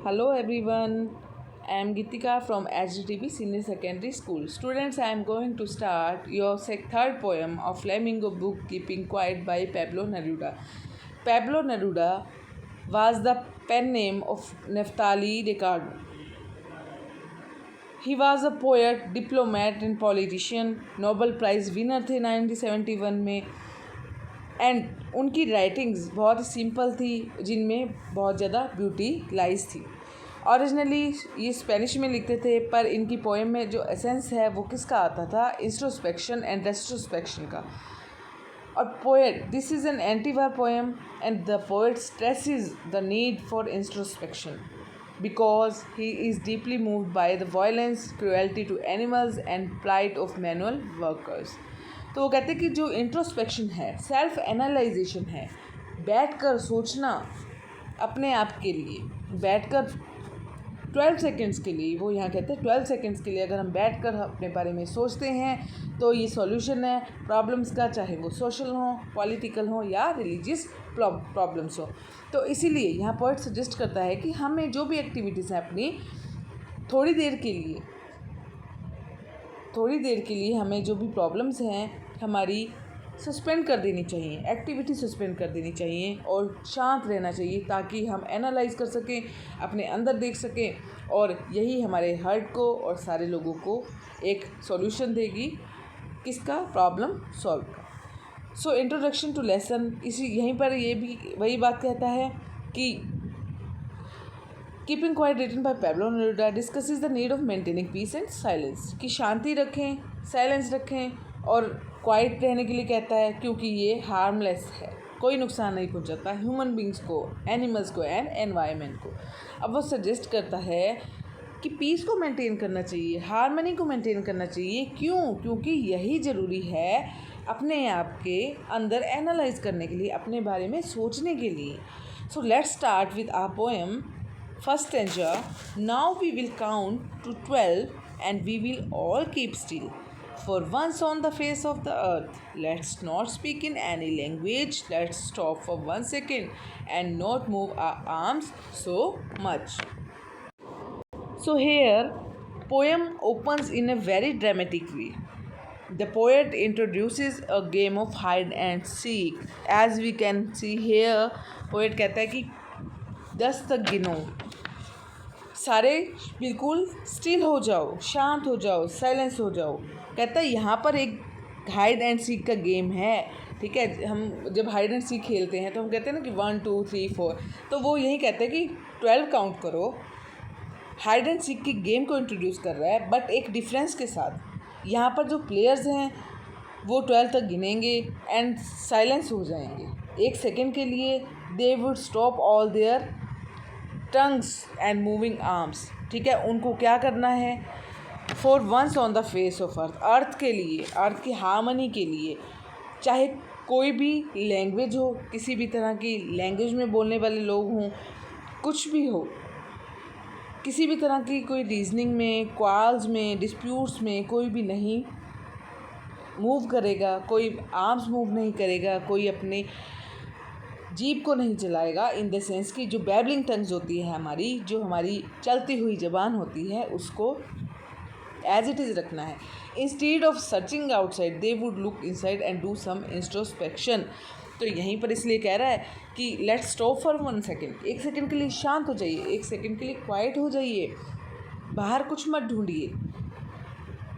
Hello everyone, I am Gitika from HDTV Senior Secondary School. Students, I am going to start your third poem of Flamingo book Keeping Quiet by Pablo Neruda. Pablo Neruda was the pen name of Neftali Ricardo. He was a poet, diplomat and politician. Nobel prize winner थे 1971 में. And उनकी writings बहुत simple थी जिनमें बहुत ज़्यादा beauty lies थी. Originally ये स्पेनिश में लिखते थे, पर इनकी पोएम में जो एसेंस है वो किसका आता था? इंट्रोस्पेक्शन एंड रेट्रोस्पेक्शन का. और poet, this is an anti-war poem and the poet stresses the need for introspection because he is deeply moved by the violence, cruelty to animals and plight of manual workers. तो वो कहते हैं कि जो introspection है, self analysation है, बैठकर सोचना अपने आप के लिए, बैठकर 12 सेकेंड्स के लिए, वो यहाँ कहते हैं 12 सेकेंड्स के लिए अगर हम बैठकर अपने बारे में सोचते हैं तो ये सॉल्यूशन है प्रॉब्लम्स का, चाहे वो सोशल हो, पॉलिटिकल हो या रिलीजियस प्रॉब्लम्स हो. तो इसीलिए यहाँ पोएट सजेस्ट करता है कि हमें जो भी एक्टिविटीज़ हैं अपनी थोड़ी देर के लिए हमें जो भी प्रॉब्लम्स हैं हमारी सस्पेंड कर देनी चाहिए, एक्टिविटी सस्पेंड कर देनी चाहिए और शांत रहना चाहिए ताकि हम एनालाइज कर सकें, अपने अंदर देख सकें, और यही हमारे हार्ट को और सारे लोगों को एक सॉल्यूशन देगी. किसका? प्रॉब्लम सॉल्व का. सो इंट्रोडक्शन टू लेसन, इसी यहीं पर ये भी वही बात कहता है कि keeping quiet written by Pablo Neruda discusses the need of maintaining peace and silence, कि शांति रखें, साइलेंस रखें और क्वाइट रहने के लिए कहता है क्योंकि ये हार्मलेस है, कोई नुकसान नहीं पहुंचाता ह्यूमन बींग्स को, एनिमल्स को एंड एनवायरनमेंट को. अब वो सजेस्ट करता है कि पीस को मेंटेन करना चाहिए, हार्मनी को मेंटेन करना चाहिए. क्यों? क्योंकि यही ज़रूरी है अपने आप के अंदर एनालाइज करने के लिए, अपने बारे में सोचने के लिए. So let's start with our poem. First stanza. Now we will count to 12 and we will all keep still. For once on the face of the earth, let's not speak in any language. Let's stop for 1 second and not move our arms so much. So here, poem opens in a very dramatic way. The poet introduces a game of hide and seek. As we can see here, poet कहता है कि 10 तक गिनो, सारे बिल्कुल still हो जाओ, शांत हो जाओ, साइलेंस हो जाओ. कहता है यहाँ पर एक हाइड एंड सीक का गेम है. ठीक है, हम जब हाइड एंड सीक खेलते हैं तो हम कहते हैं ना कि 1 2 3 4, तो वो यही कहते हैं कि 12 काउंट करो. हाइड एंड सीक की गेम को इंट्रोड्यूस कर रहा है, बट एक डिफरेंस के साथ. यहाँ पर जो प्लेयर्स हैं वो 12 तक गिनेंगे एंड साइलेंस हो जाएंगे 1 सेकेंड के लिए. They would stop all their tongues and moving arms. ठीक है, उनको क्या करना है? For once on the face of earth, earth के लिए, अर्थ की हार्मनी के लिए, चाहे कोई भी लैंग्वेज हो, किसी भी तरह की लैंग्वेज में बोलने वाले लोग हों, कुछ भी हो, किसी भी तरह की कोई रीजनिंग में, क्वाल्स में, डिस्प्यूट्स में कोई भी नहीं मूव करेगा, कोई आर्म्स मूव नहीं करेगा, कोई अपने जीभ को नहीं चलाएगा. इन द सेंस कि जो बैबलिंग टंग्स होती है हमारी, जो हमारी चलती हुई ज़बान होती है, उसको एज इट इज़ रखना है. Instead of searching outside they would look inside and do some introspection. तो यहीं पर इसलिए कह रहा है कि let's stop for 1 second. 1 second के लिए शांत हो जाइए, 1 सेकेंड के लिए क्वाइट हो जाइए, बाहर कुछ मत ढूंढिए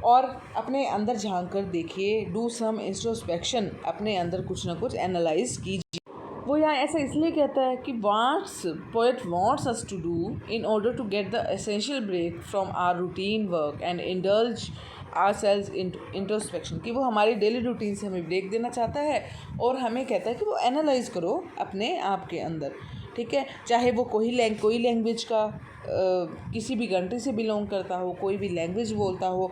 और अपने अंदर झांक कर देखिए. डू सम इंट्रोस्पेक्शन, अपने अंदर कुछ ना कुछ एनालाइज कीजिए. वो यहाँ ऐसा इसलिए कहता है कि poet wants us to do in order to get the essential break from our routine work and indulge ourselves in introspection, कि वो हमारी डेली रूटीन से हमें ब्रेक देना चाहता है और हमें कहता है कि वो एनालाइज करो अपने आप के अंदर. ठीक है, चाहे वो कोई लैंग्वेज का किसी भी कंट्री से बिलोंग करता हो, कोई भी लैंग्वेज बोलता हो,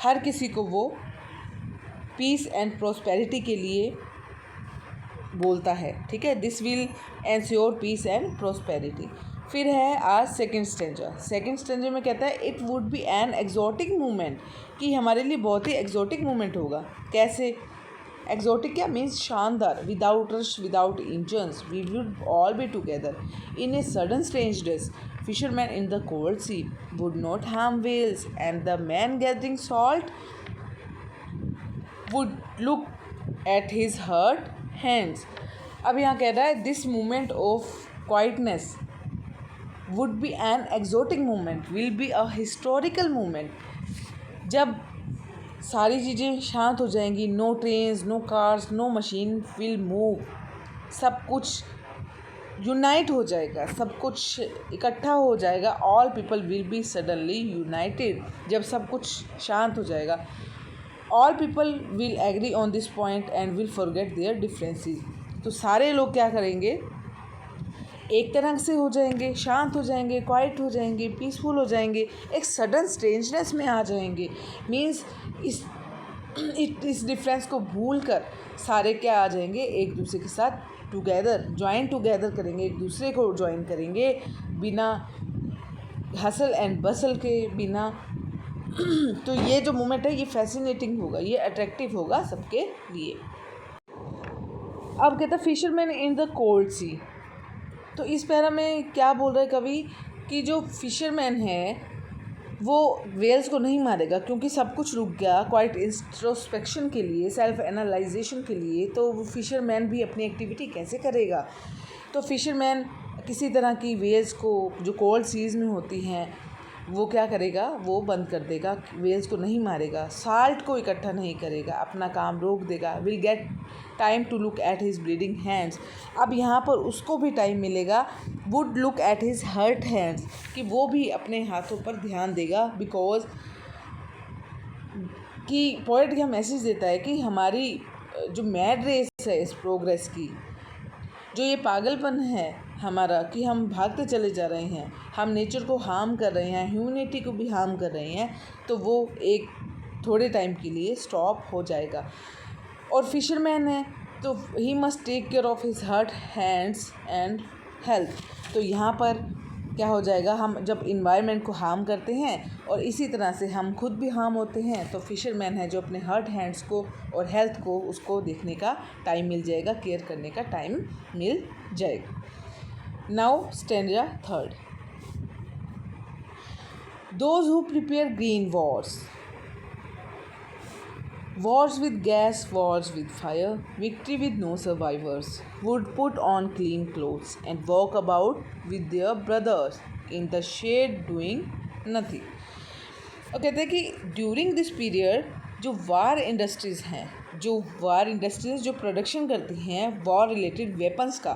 हर किसी को वो पीस एंड प्रॉस्पेरिटी के लिए बोलता है. ठीक है, this will ensure peace and prosperity. फिर है आज सेकेंड स्टेंजा में कहता है it would be an exotic movement, कि हमारे लिए बहुत ही एक्जॉटिक मूवमेंट होगा. कैसे? Exotic क्या means शानदार, without rush, without engines. We would all be together in a sudden strangeness. Fishermen in the cold sea would not harm whales, and the man gathering salt would look at his hurt hands. अब यहाँ कह रहा है this moment of quietness would be an exotic moment, will be a historical moment. जब सारी चीज़ें शांत हो जाएंगी, no trains, no cars, no machine will move, सब कुछ यूनाइट हो जाएगा, सब कुछ इकट्ठा हो जाएगा. All people will be suddenly united. जब सब कुछ शांत हो जाएगा, all people will agree on this point and will forget their differences. तो सारे लोग क्या करेंगे, एक तरह से हो जाएंगे, शांत हो जाएंगे, क्वाइट हो जाएंगे, पीसफुल हो जाएंगे, एक सडन स्ट्रेंजनेस में आ जाएंगे. मीन्स इस डिफरेंस को भूल कर सारे क्या आ जाएंगे, एक दूसरे के साथ टुगेदर, ज्वाइन टुगेदर करेंगे, एक दूसरे को ज्वाइन करेंगे बिना हसल एंड बसल के, बिना तो ये जो मोमेंट है ये फैसिनेटिंग होगा, ये अट्रैक्टिव होगा सबके लिए. अब कहता है फिशरमैन इन द कोल्ड सी. तो इस पैरा में क्या बोल रहा है कवि कि जो फिशरमैन है वो वेल्स को नहीं मारेगा क्योंकि सब कुछ रुक गया क्वाइट इंट्रोस्पेक्शन के लिए, सेल्फ एनालाइजेशन के लिए. तो वो फिशरमैन भी अपनी एक्टिविटी कैसे करेगा. तो फिशरमैन किसी तरह की वेल्स को जो कोल्ड सीज़ में होती हैं वो क्या करेगा, वो बंद कर देगा, वेल्स को नहीं मारेगा, साल्ट को इकट्ठा नहीं करेगा, अपना काम रोक देगा. Will get time to look at his bleeding hands. अब यहाँ पर उसको भी टाइम मिलेगा. Would look at his hurt hands, कि वो भी अपने हाथों पर ध्यान देगा. बिकॉज कि पोएट यह मैसेज देता है कि हमारी जो मैड रेस है इस प्रोग्रेस की, जो ये पागलपन है हमारा कि हम भागते चले जा रहे हैं, हम नेचर को हार्म कर रहे हैं, ह्यूमैनिटी को भी हार्म कर रहे हैं, तो वो एक थोड़े टाइम के लिए स्टॉप हो जाएगा. और फिशरमैन है तो ही must take care of his hurt hands and health. तो यहाँ पर क्या हो जाएगा, हम जब इन्वायरमेंट को हार्म करते हैं और इसी तरह से हम खुद भी हार्म होते हैं, तो फिशरमैन है जो अपने हर्ट हैंड्स को और हेल्थ को उसको देखने का टाइम मिल जाएगा, केयर करने का टाइम मिल जाएगा. Now stanza third. Those who prepare green Wars, wars with gas, wars with fire, victory with no survivors, would put on clean clothes and walk about with their brothers in the shade doing nothing. और कहते हैं कि during this period जो वार industries हैं, जो production करती हैं war related weapons का,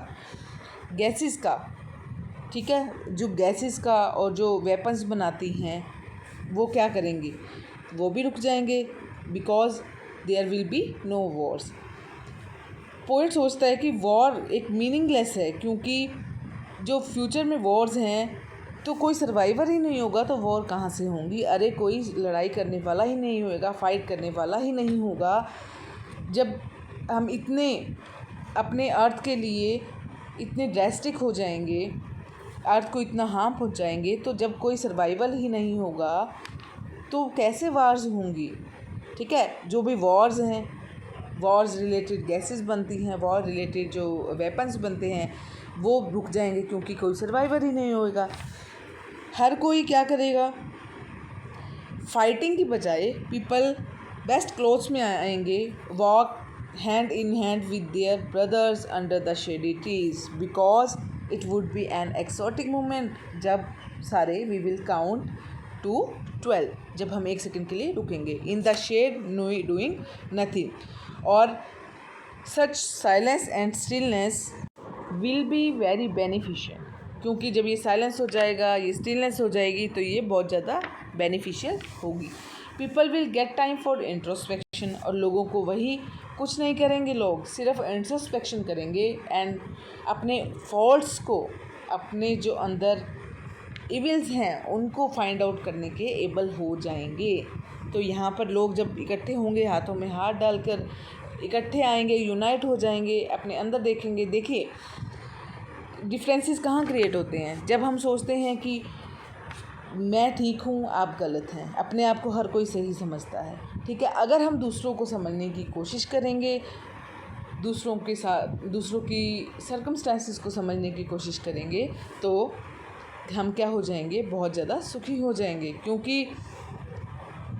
गैसेस का, ठीक है, जो गैसेस का और जो वेपन्स बनाती हैं वो क्या करेंगी, वो भी रुक जाएंगे. Because there will be no wars. Poet सोचता है कि वॉर एक मीनिंगलेस है क्योंकि जो फ्यूचर में वॉर्स हैं तो कोई सर्वाइवर ही नहीं होगा, तो वॉर कहाँ से होंगी. अरे कोई लड़ाई करने वाला ही नहीं होगा, फाइट करने वाला ही नहीं होगा. जब हम इतने अपने अर्थ के लिए इतने ड्रेस्टिक हो जाएंगे, अर्थ को इतना हार्म पहुँचाएंगे, तो जब कोई सर्वाइवल ही नहीं होगा तो कैसे वार्स होंगी. ठीक है, जो भी वॉर्स हैं, वॉर्स रिलेटेड गैसेस बनती हैं, वॉर रिलेटेड जो वेपन्स बनते हैं वो रुक जाएंगे क्योंकि कोई सर्वाइवर ही नहीं होएगा. हर कोई क्या करेगा, फाइटिंग की बजाय पीपल बेस्ट क्लोथ्स में आएंगे, walk hand in hand with their brothers under the shady trees, because it would be an exotic moment. जब सारे वी विल काउंट टू 12, जब हम 1 सेकेंड के लिए रुकेंगे. In the shade doing nothing, और such silence and stillness will be very beneficial. क्योंकि जब ये साइलेंस हो जाएगा, ये स्टिलनेस हो जाएगी, तो ये बहुत ज़्यादा बेनिफिशियल होगी. People will get time for introspection, और लोगों को वही कुछ नहीं करेंगे, लोग सिर्फ इंट्रोस्पेक्शन करेंगे एंड अपने फॉल्ट्स को, अपने जो अंदर इविल्स हैं उनको फाइंड आउट करने के एबल हो जाएंगे. तो यहाँ पर लोग जब इकट्ठे होंगे, हाथों में हाथ डालकर इकट्ठे आएंगे, यूनाइट हो जाएंगे, अपने अंदर देखेंगे. देखिए डिफरेंसेस कहाँ क्रिएट होते हैं, जब हम सोचते हैं कि मैं ठीक हूँ, आप गलत हैं। अपने आप को हर कोई सही समझता है, ठीक है। अगर हम दूसरों को समझने की कोशिश करेंगे, दूसरों के साथ दूसरों की सर्कमस्टांसिस को समझने की कोशिश करेंगे, तो हम क्या हो जाएंगे, बहुत ज़्यादा सुखी हो जाएंगे। क्योंकि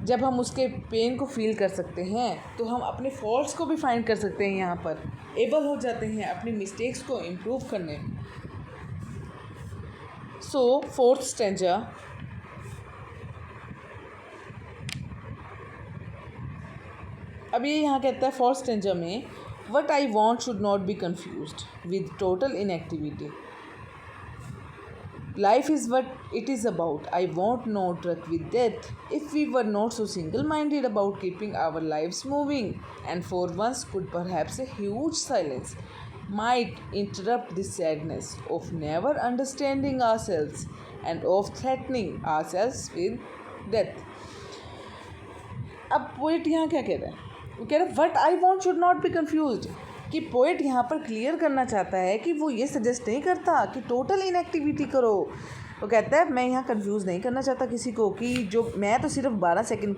जब हम उसके पेन को फील कर सकते हैं तो हम अपने फॉल्ट्स को भी फाइंड कर सकते हैं, यहाँ पर एबल हो जाते हैं अपनी मिस्टेक्स को इम्प्रूव करने में। सो फोर्थ स्टैंजा, अब ये यहाँ कहता है फोर्थ स्टैंजा में, what I want should not be confused with total inactivity. Life is what it is about. I want no truck with death. If we were not so single-minded about keeping our lives moving, and for once could perhaps a huge silence might interrupt the sadness of never understanding ourselves and of threatening ourselves with death. अब poet यहाँ क्या कह रहा है? वो कह रहा है what I want should not be confused, कि पोइट यहाँ पर क्लियर करना चाहता है कि वो ये सजेस्ट नहीं करता कि टोटल इनएक्टिविटी करो। वो कहता है मैं यहाँ कंफ्यूज नहीं करना चाहता किसी को कि जो मैं तो सिर्फ 1 सेकंड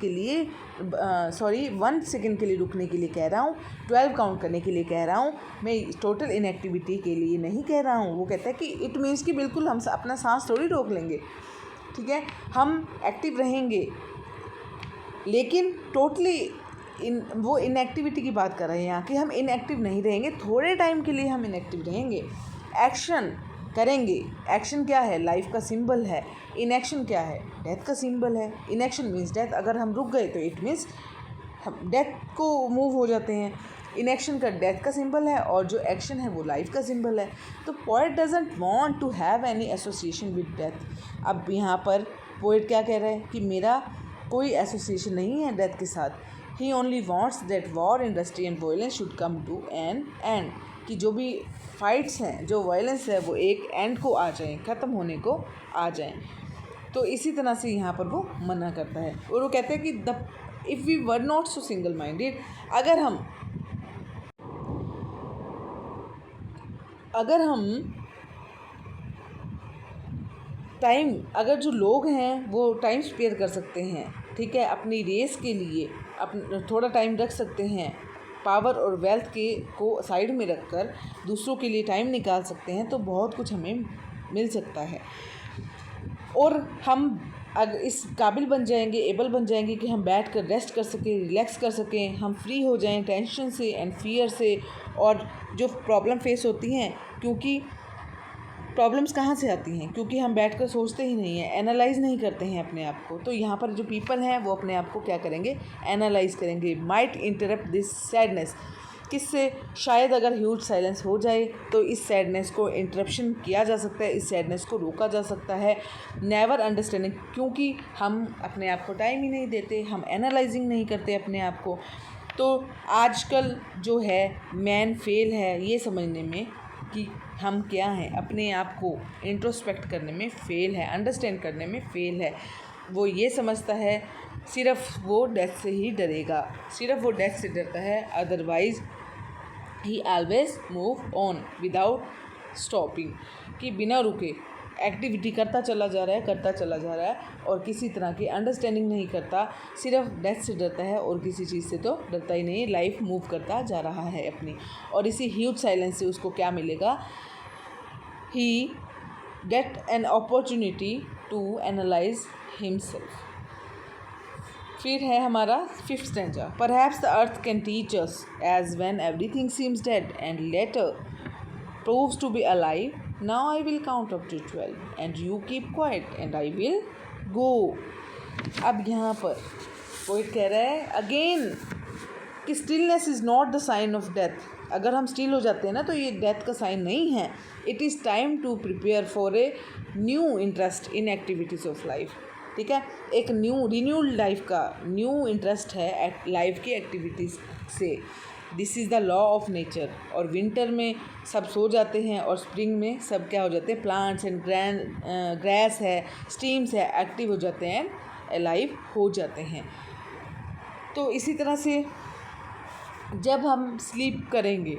के लिए रुकने के लिए कह रहा हूँ, 12 काउंट करने के लिए कह रहा हूँ, मैं टोटल इनएक्टिविटी के लिए नहीं कह रहा हूँ। वो कहता है कि इट मीन्स कि बिल्कुल हम अपना सांस थोड़ी रोक लेंगे, ठीक है, हम एक्टिव रहेंगे, लेकिन टोटली वो इनएक्टिविटी की बात कर रहे हैं यहाँ कि हम इनएक्टिव नहीं रहेंगे, थोड़े टाइम के लिए हम इनएक्टिव रहेंगे, एक्शन करेंगे। एक्शन क्या है? लाइफ का सिंबल है। इनएक्शन क्या है? डेथ का सिंबल है। Inaction means death. अगर हम रुक गए तो इट मीन्स हम डेथ को मूव हो जाते हैं। इनएक्शन का डेथ का सिंबल है और जो एक्शन है वो लाइफ का सिंबल है। तो poet doesn't want to have any association with death. अब यहाँ पर पोएट क्या कह रहा है कि मेरा कोई एसोसिएशन नहीं है डेथ के साथ। He only wants that war, industry and violence should come to an end, कि जो भी फाइट्स हैं, जो वायलेंस है, वो एक एंड को आ जाएं, ख़त्म होने को आ जाएं। तो इसी तरह से यहाँ पर वो मना करता है और वो कहते हैं कि if we were not so single minded, अगर हम टाइम, अगर जो लोग हैं वो टाइम स्पेयर कर सकते हैं, ठीक है, अपनी रेस के लिए थोड़ा टाइम रख सकते हैं, पावर और वेल्थ को साइड में रखकर दूसरों के लिए टाइम निकाल सकते हैं, तो बहुत कुछ हमें मिल सकता है। और हम अगर इस काबिल बन जाएंगे, एबल बन जाएंगे कि हम बैठ कर रेस्ट कर सकें, रिलैक्स कर सकें, हम फ्री हो जाएं टेंशन से एंड फियर से, और जो प्रॉब्लम फेस होती हैं, क्योंकि प्रॉब्लम्स कहाँ से आती हैं? क्योंकि हम बैठकर सोचते ही नहीं हैं, एनालाइज नहीं करते हैं अपने आप को। तो यहाँ पर जो पीपल हैं वो अपने आप को क्या करेंगे? एनालाइज करेंगे। माइट इंटरप्ट दिस सैडनेस, किससे? शायद अगर ह्यूज साइलेंस हो जाए तो इस सैडनेस को इंटरप्शन किया जा सकता है, इस सैडनेस को रोका जा सकता है। नेवर अंडरस्टैंडिंग, क्योंकि हम अपने आप को टाइम ही नहीं देते, हम एनालाइजिंग नहीं करते अपने आप को। तो आजकल जो है मैन फेल है ये समझने में कि हम क्या हैं, अपने आप को इंट्रोस्पेक्ट करने में फ़ेल है, अंडरस्टैंड करने में फ़ेल है। वो ये समझता है सिर्फ़ वो डेथ से ही डरेगा, सिर्फ़ वो डेथ से डरता है, otherwise he always move on without stopping, कि बिना रुके एक्टिविटी करता चला जा रहा है और किसी तरह की अंडरस्टैंडिंग नहीं करता, सिर्फ डेथ से डरता है और किसी चीज़ से तो डरता ही नहीं। लाइफ मूव करता जा रहा है अपनी, और इसी ह्यूज साइलेंस से उसको क्या मिलेगा? He get an opportunity to analyse himself. फिर है हमारा 5th stanza, perhaps the earth can teach us as when everything seems dead and later proves to be alive. Now I will count up to 12 and you keep quiet and I will go. अब यहाँ पर poet कह रहा है again कि stillness is not the sign of death. अगर हम still हो जाते हैं ना तो ये डेथ का साइन नहीं है। It is time to prepare for a new interest in activities of life. ठीक है, एक न्यू रिन्यूड लाइफ का न्यू इंटरेस्ट है लाइफ की एक्टिविटीज़ से। This is the law of nature. और विंटर में सब सो जाते हैं और स्प्रिंग में सब क्या हो जाते हैं? प्लांट्स एंड ग्रास है, स्ट्रीम्स है, एक्टिव हो जाते हैं, अलाइव हो जाते हैं। तो इसी तरह से जब हम स्लीप करेंगे,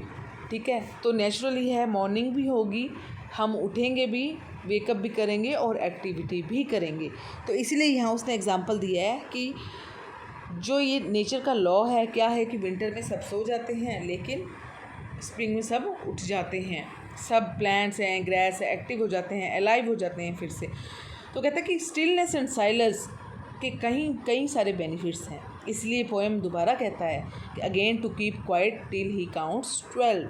ठीक है, तो नेचुरली है मॉर्निंग भी होगी, हम उठेंगे भी, वेकअप भी करेंगे और एक्टिविटी भी करेंगे। तो इसीलिए यहाँ उसने एग्जांपल दिया है कि जो ये नेचर का लॉ है, क्या है कि विंटर में सब सो जाते हैं लेकिन स्प्रिंग में सब उठ जाते हैं, सब प्लांट्स हैं, ग्रास है, एक्टिव हो जाते हैं, अलाइव हो जाते हैं फिर से। तो कहता है कि स्टिलनेस एंड साइलेंस के कई सारे बेनिफिट्स हैं। इसलिए पोएम दोबारा कहता है कि again to keep quiet till he counts 12,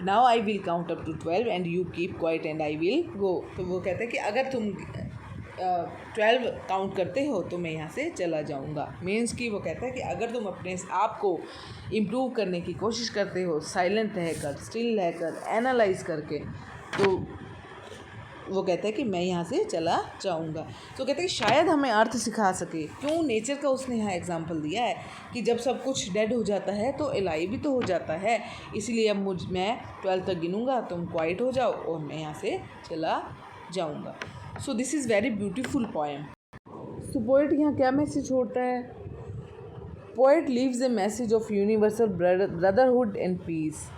now I will count up to 12 and you keep quiet and I will go. तो वो कहता है कि अगर तुम 12 काउंट करते हो तो मैं यहाँ से चला जाऊँगा। मीन्स कि वो कहता है कि अगर तुम अपने आप को इम्प्रूव करने की कोशिश करते हो साइलेंट रहकर, स्टिल रहकर, एनालाइज करके, तो वो कहता है कि मैं यहाँ से चला जाऊँगा। तो कहते हैं कि शायद हमें अर्थ सिखा सके। क्यों? नेचर का उसने यहाँ एग्जांपल दिया है कि जब सब कुछ डेड हो जाता है तो एलाई भी तो हो जाता है। इसलिए अब मैं 12 तक गिनूँगा, तुम क्वाइट हो जाओ और मैं यहाँ से चला जाऊँगा। So this is very beautiful poem. So poet यहाँ क्या मैसेज छोड़ता है? Poet leaves a message of universal brotherhood and peace.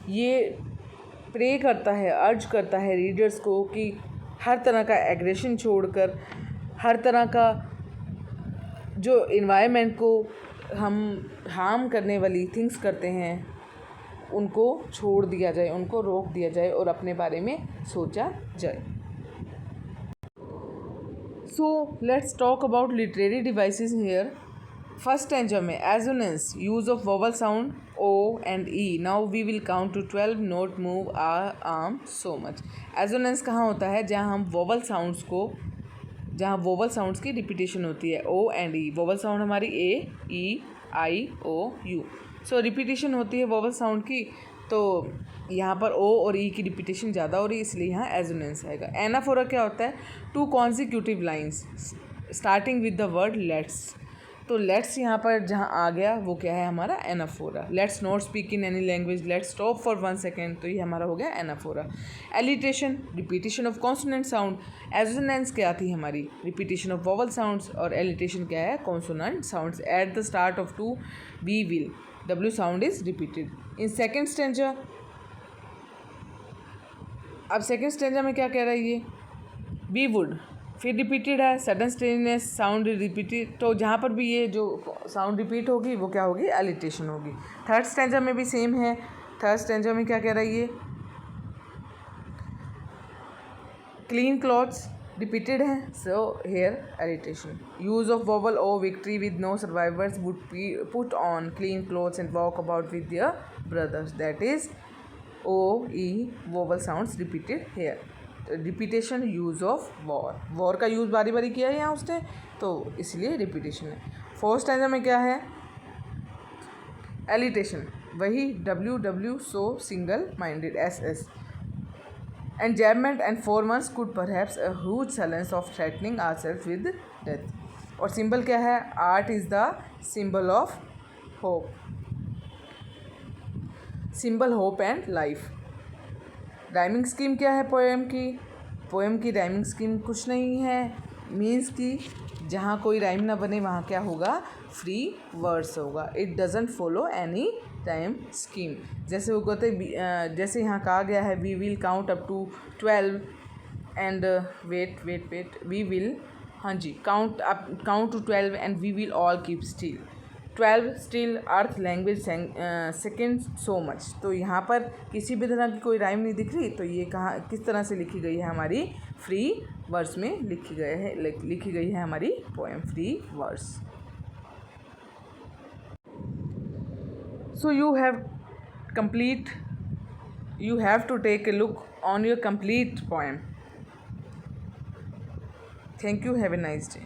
ये प्रे करता है, अर्ज करता है रीडर्स को कि हर तरह का एग्रेशन छोड़कर, हर तरह का जो इन्वायरमेंट को हम हार्म करने वाली थिंग्स करते हैं उनको छोड़ दिया जाए, उनको रोक दिया जाए और अपने बारे में सोचा जाए। So let's talk about literary devices here. First stanza में assonance, use of vowel sound O and E. Now we will count to 12. Not move our arm so much. Assonance कहाँ होता है? जहाँ हम वोवल साउंड्स को, जहाँ vowel sounds की repetition होती है, O and E। Vowel sound हमारी A, E, I, O, U। So repetition होती है वोवल साउंड की, तो यहाँ पर O और E की रिपीटेशन ज़्यादा हो रही है, इसलिए यहाँ एजोनेंस आएगा। एनाफोरा क्या होता है? 2 consecutive lines starting with the word let's. तो लेट्स यहाँ पर जहाँ आ गया वो क्या है? हमारा anaphora. Let's not speak in any language, let's stop for 1 second, तो ये हमारा हो गया anaphora. Alliteration, repetition of consonant sound. Assonance क्या थी हमारी? रिपीटेशन ऑफ वोवल साउंड्स, और एलिटेशन क्या है? Consonant sounds. At the start of 2 we will, W sound is repeated. In second stanza, अब सेकेंड स्टेंजा में क्या कह रहा है ये? वी वुड, फिर रिपीटेड है, सडन स्टेजनेस, साउंड रिपीटेड, तो जहाँ पर भी ये जो साउंड रिपीट होगी वो क्या होगी? एलिटेशन होगी। थर्ड स्टेंजा में भी सेम है। थर्ड स्टेंजा में क्या कह रहा है ये? क्लीन क्लॉथ्स, रिपीटेड है, so here alliteration. Use of vowel O victory with no survivors would put on clean clothes and walk about with their brothers, that is O E vowel sounds repeated here. Repetition, use of war का use बारी बारी किया है यहाँ उसने, तो इसलिए repetition है। फोर्थ स्टैंजा में क्या है? एलिटेशन, वही W so single minded SS। Enjoyment and 4 months could perhaps a huge silence of threatening ourself with death. और सिंबल क्या है? Art is the symbol of hope, symbol hope and life. Rhyming scheme क्या है poem की? Poem की rhyming scheme कुछ नहीं है, मीन्स कि जहाँ कोई राइम ना बने वहाँ क्या होगा? फ्री वर्ड्स होगा। It doesn't follow any rhyme scheme. जैसे वो कहते, जैसे यहाँ कहा गया है we will count up to 12 and wait we will, हाँ जी, count to 12 and we will all keep still. 12 still, earth, language, second, so much. तो यहाँ पर किसी भी तरह की कोई राइम नहीं दिख रही, तो ये कहाँ किस तरह से लिखी गई है? हमारी फ्री वर्ड्स में लिखी गई है हमारी poem, free words. So you have to take a look on your complete poem. Thank you, have a nice day.